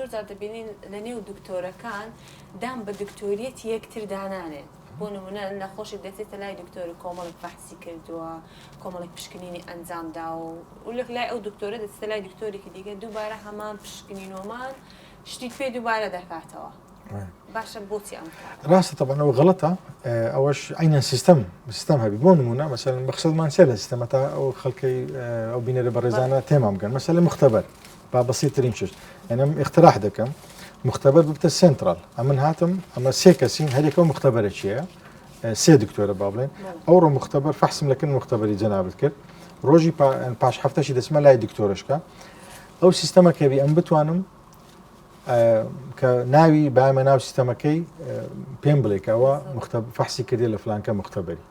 زۆر جار دەبینین لە نێو دکتۆرەکان دام بە دکتۆریەتی یەکتر دانانێن. بۆ نمونە نەخۆشی دەچێتە لای دکتۆری کۆمەڵێک بەحسی کردووە، کۆمەڵێک پشکنینی ئەنجامدا و لە لای ئەو دکتۆرە دەچێتە لای دکتۆرێکی دیکە دووبارە هەمان پشکنینۆمان شتی پێ دووبارە دەکاتەوە. باشە بۆچی ئەم کار؟ ڕاستە طبعا ئەو غەڵەتە، ئەوەش عینەن سیستەم هەبی. بۆ نمونە مەسەلەن مەقسەدمان چییە لە سیستەمە تا ئەو خەڵکەی ئەو بینەرە بەڕێزانە تێمام بگەن. مەسەلەن مختبەر با بەسیترین شت، یعنی اقتراح دەکەم مختبەر ببتە سنترال. ئەمن هاتم ئەمە سێ کەسین هەرێکەوە مختبەرە چییە؟ سێ دکتۆرە با بڵێن ئەوڕۆ مختبەر فەحسم لەکن مختبەری جەنابەت کرد، ڕۆژی پاش هەفتەشی دەچمە لای دکتۆرشکە. ئەو سیستەمە کەبی ئەم بتوانم کە ناوی بایمە ناو سیستەمەکەی پێم بڵێکەوە فەحسی کردی لە فلانکە مختبەری.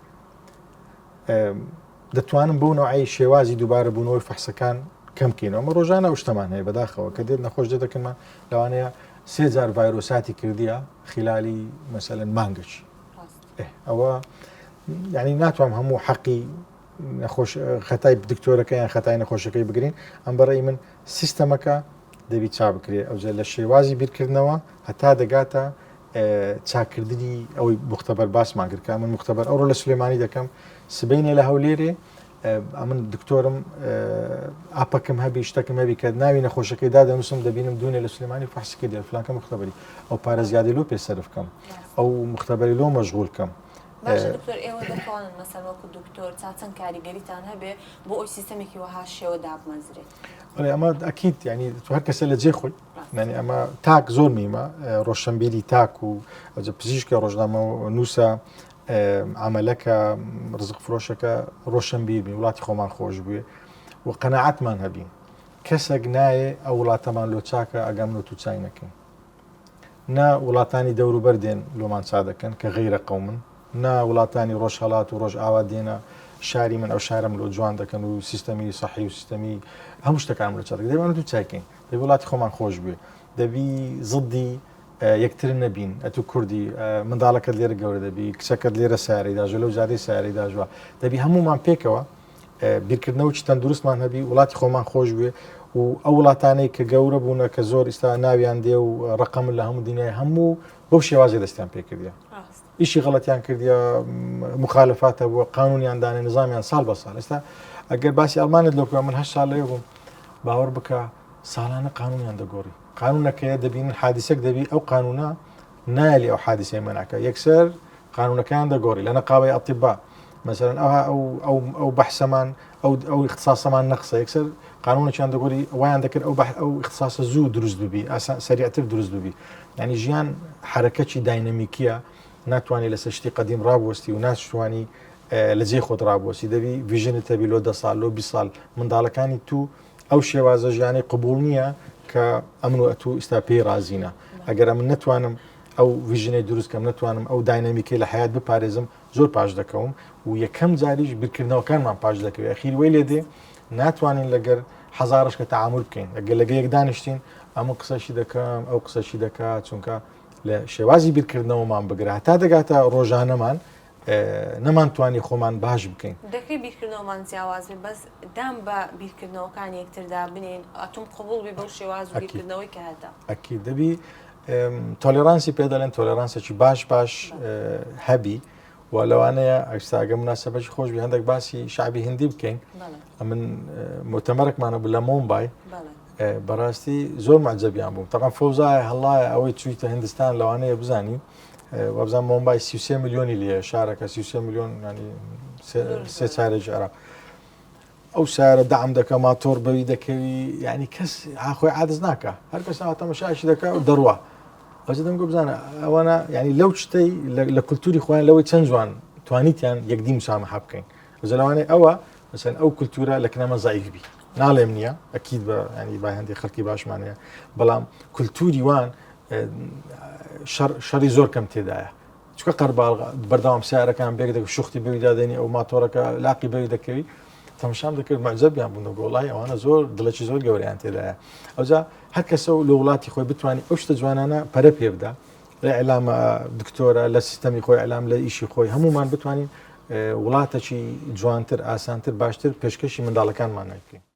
دەتوانم بۆ نوعی شێوازی دووبارە بوونەوەی فەحسەکان کەم بکەینەوە. ئەمە ڕۆژانە ئەو شتەمان هەیە بەداخەوە کە دێت نەخۆش دەکەمان لەوانەیە 3000 ڤایرۆساتی کردیە خلالی مەسەلەن مانگەی. ئەوە یعنی ناتوانم هەموو حەقی خەتای دکتۆرەکە یان خەتای نەخۆشەکەی بگرین. ئەم بەڕێی من سیستەمەکە دەبی چا بکرێ ئەوجە لە شێوازی بیرکردنەوە هەتا دەگاتە چاکردنی ئەوەی مختبەر باسمان کرد. من مختبەر ئەوڕۆ لە سلێمانی دەکەم سبەینێ لە هەولێرێ ئەمن دکتۆرم ئاپەکەم هەبی شتەکەم هەبی کە ناوی نەخۆشەکەی دادەنووسم دەبینم دوونێ لە سلێمانی فەحسی کردی فلانکە مختبەری ئەو پارە زیادی لۆ پێ سەرف بکەم، ئەو مختبەری لۆ مەشغوڵ بکەم. باشە دکتۆر ئێوە دەتوانن مەسەڵ وەکو دکتۆر چەند کاریگەریتان هەبێ بۆ ئەوی سیستەمێکی وەها شێوە دابمەزرێت؟ ئەمە ئەکید ینی هەر کەسە لە جێ خۆی ینی ئەمە تاک زۆر میمە ڕۆشنبیری تاک و ئەوجە پزیشکە ڕۆژنامە نووسە عملەکە ڕزق فرۆشەکە ڕۆشنبیربی وڵاتی خۆمان خۆش بووێ و قەناعەتمان هەبین کەسێک نایە ئەو وڵاتەمان لۆ چاکە ئەگەم لۆ تو چای نەکەین. نا وڵاتانی دەوروبەر دێن لۆمان چا دەکەن کە غەیرە قەومن، نا وڵاتانی ڕۆژهەڵات و ڕۆژ ئاوا دێنە شاری من ئەو شارم لۆ جوان دەکەن و سیستەمی سەحی و سیستەمی هەموو شتەکان لە چاک دەبێت تو چاکەین دەبێت وڵاتی خۆمان خۆش بوێ دەبی زدی یەکتر نەبین ئەتو کوردی منداڵەکەت لێرە گەورە دەبی کچەکەت لێرە سارەیداژە لەو جارەی سارەیداژوە دەبی هەمومان پێکەوە بیرکردنەوەی تەندروستمان هەبی وڵاتی خۆمان خۆش بوێ و ئەو وڵاتانەی کە گەورە بوونە کە زۆر ئێستا ناویان دێ و ڕقم لە هەموو دنیای هەموو بەو شێوازی دەستیان پێکردیە. ئیشی غەڵەتیان کردیە مخالفاتە بووە قانونیان دانێ نظامیان ساڵ بە ساڵ. ئێستا ئەگەر باسی ئەڵمانت لۆکە من 8 ساڵ لێ بووم باوەڕ بکە ساڵانە قانونیان دەگۆڕی قانونەکەیە دەبین حادیسەك دەبی ئەو قانونە نالی ئەو حادیسەی مناکە یەکسەر قانونەکان دەگۆڕی لە نەقاوەی ئەطیبا مثلا ئەو بەحسەمان ئەو اختصاسەمان نەقسە یەکسەر قانونەکان دەگۆڕی وایان دەکرد ئەو اختصاسە زوو دروست ببی سەریعتر دروست ببی. یعنی ژیان حرەکەی داینامیکیە ناتوانانی لەسەر شتی قەدیم ڕابوەستی و ناتوانی لە جێ خۆت ڕابوەستی دەبی ڤیژنت هەبی لۆ 10 ساڵ لۆ 20 ساڵ منداڵەکانی تو ئەو شێوازە ژیانی قبول نییە کە ئەمن و ئەتوو ئستا پێی رازینە. ئەگەر من نتوانم ئەو ڤیژنەی دروستکەم نتوانم ئەو داینامیکەی لە حیات بپارێزم زۆر پاش دەکەوم و یەکەم جاریش بیرکردنەوەکانمان پاش دەکەوێت ئەخیروەی لێ دێ ناتوانین لەگەر هەزارش کە تەعامل بکەین ئەگەر لەگە یەک دانیشتین ئەمە قسەشی دەکەم ئەو قسەشی دەکات چونکە لە شێوازی بیرکردنەوەمان بگرە هەتا دەگاتە ڕۆژانەمان نەمانتوانی خۆمان باش بکەین. دەکەی بیرکردنەوەمان جیاواز بێ بەس دام بە بیرکردنەوەکان یەکتردا بنین ئەتوم قبول بێ بەو شێواز و بیرکردنەوەی کە هەتا ئەکی دەبی تۆلێرانسی پێ دەڵێن تۆلێرانسێکی باش هەبی و لەوانەیە ئەکساگە مناسبەتی خۆشبی هەندێک باسی شعبی هندی بکەین. من مؤتەمەرێکمانە بوو لە مۆمبای بەڕاستی زۆر معجەبیان بووم تەقەن فەوزایە هەڵایە ئەوەی چوویتە هندستان لەوانەیە بزانی وەبزان مۆمبای 33 میلیۆنی لێ شارەکە 33 میلیۆن ینی سێ چارێکی عەرەب ئەو سارە دەعم دەکە ماتۆر بەوی دەکەوی یعنی کەس خۆی عادز ناکە هەر کەس تەماشاشی دەکە و دەڕوا ئەوجە دەمگو بزانە ئەوانە ینی لەو شتەی لە کولتوری خۆیان لەوەی چەند جوان توانیتیان یەکدی مسامەحە بکەین ئەوجە لەوانەیە ئەوە مەسەلەن ئەو کولتورە لە کنەمە زایف بی ناڵێم نییە ئەکید بە ینی با هەندێک خەڵکی باشمانەیە بەڵام کولتوری وان شەڕی زۆر کەم تێدایە چکە قەرباڵ بەردەوام سیارەکان بێک دەکە شوختی بەوی دادێنی ئەو ماتۆرەکە لاقی بەوی دەکەوی تەماشام دەکرد معجەبیان بوون وڵای ئەوانە زۆر دڵێکی زۆر گەوریان تێدایە. ئەوجا هەر کەسە لە وڵاتی خۆی بتوانانی ئەو شتە جوانانە پەرە پێ بدە لە ئەعلامە دکتۆرە لە سیستەمی خۆی ئەعلام لە ئیشی خۆی هەمومان بتوانین وڵاتێکی جوانتر ئاسانتر باشتر پێشکەشی منداڵەکانمان نەکەین.